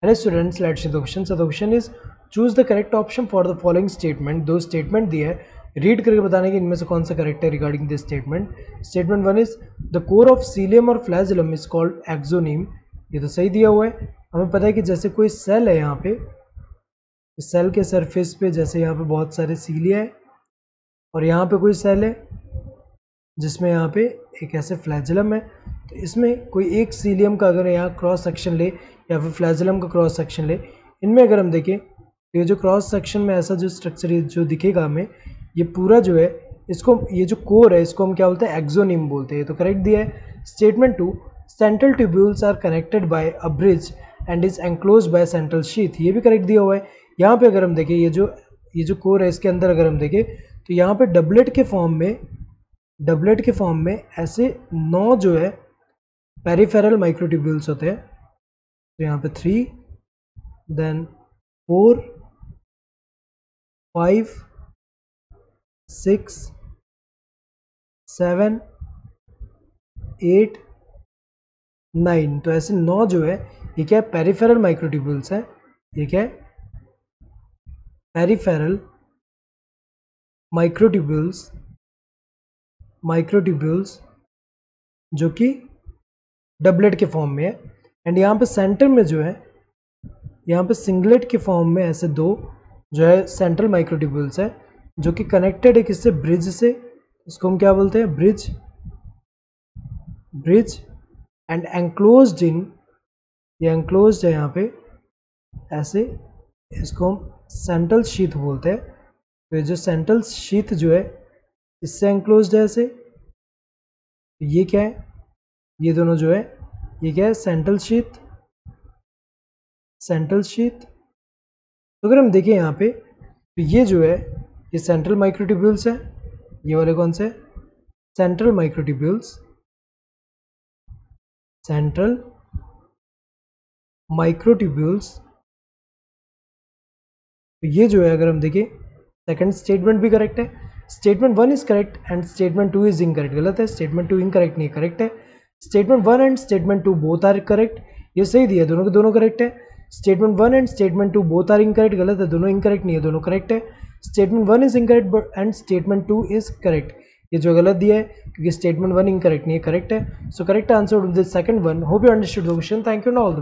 Hello students, let's see the question. So the question is choose the correct option for the following statement. दो statement दिए है, read करके बताने कि इनमें से कौन सा correct है regarding this statement. Statement one is the core of cilium और flagellum is called axoneme. ये तो सही दिया हुआ है. हमें पता है कि जैसे कोई सेल है यहाँ पे, सेल के सरफेस पे जैसे यहाँ पे बहुत सारे सीलिया है और यहाँ पे कोई सेल है जिसमें यहाँ पे एक ऐसे फ्लैजेलम है. तो इसमें कोई एक सीलियम का अगर यहाँ क्रॉस सेक्शन ले या फिर फ्लैजेलम का क्रॉस सेक्शन ले, इनमें अगर हम देखें तो ये जो क्रॉस सेक्शन में ऐसा जो स्ट्रक्चर जो दिखेगा हमें, ये पूरा जो है इसको, ये जो कोर है इसको हम क्या बोलते हैं, एक्सोनिम बोलते हैं. तो करेक्ट दिया है. Statement two, central tubules are connected by a bridge and is enclose by central sheath. ये भी करेक्ट दिया हुआ है. यहाँ पे अगर हम देखें ये जो कोर है इसके अंदर अगर हम देखें तो यहाँ पे डबलेट के फॉर्म में ऐसे 9 जो है पेरिफेरल माइक्रोट्यूब्यूल्स होते हैं. तो यहाँ पे 3, देन 4, 5, 6, 7, 8, 9. तो ऐसे 9 जो है ये क्या है, पेरिफेरल माइक्रोट्यूब्यूल्स है. ये क्या है, पेरिफेरल माइक्रोट्यूब्यूल्स जो कि डबलेट के फॉर्म में है. एंड यहाँ पे सेंटर में जो है, यहाँ पे सिंगलेट के फॉर्म में ऐसे 2 जो है सेंट्रल माइक्रोट्यूब्यूल्स है जो कि कनेक्टेड है किससे, ब्रिज से. इसको हम क्या बोलते हैं, ब्रिज एंड एंक्लोज्ड इन, ये एंक्लोज्ड है यहाँ पे ऐसे, इसको हम सेंट्रल शीथ बोलते हैं. तो ये जो सेंट्रल शीथ जो है इससे एंक्लोज्ड है ऐसे. ये क्या है, ये दोनों जो है ये क्या है, सेंट्रल शीथ. तो अगर हम देखें यहाँ पे तो ये जो है ये सेंट्रल माइक्रोट्यूब्यूल्स है. ये वाले कौन से, सेंट्रल माइक्रोट्यूब्यूल्स. तो ये जो है अगर हम देखें, सेकंड स्टेटमेंट भी करेक्ट है. Statement 1 is correct and statement 2 is incorrect. गलत है, स्टेटमेंट 2 इनकरेक्ट नहीं, करेक्ट है. Statement 1 and statement 2 both are correct. ये सही दिया है, दोनों के दोनों करेक्ट है. Statement 1 and statement 2 both are incorrect. गलत है, दोनों इनकरेक्ट नहीं है, दोनों करेक्ट है. Statement 1 is incorrect and statement 2 is correct. ये जो गलत दिया है क्योंकि स्टेटमेंट 1 इनकरेक्ट नहीं है, करेक्ट है. So correct answer to the second one. Hope you understood the question. Thank you. All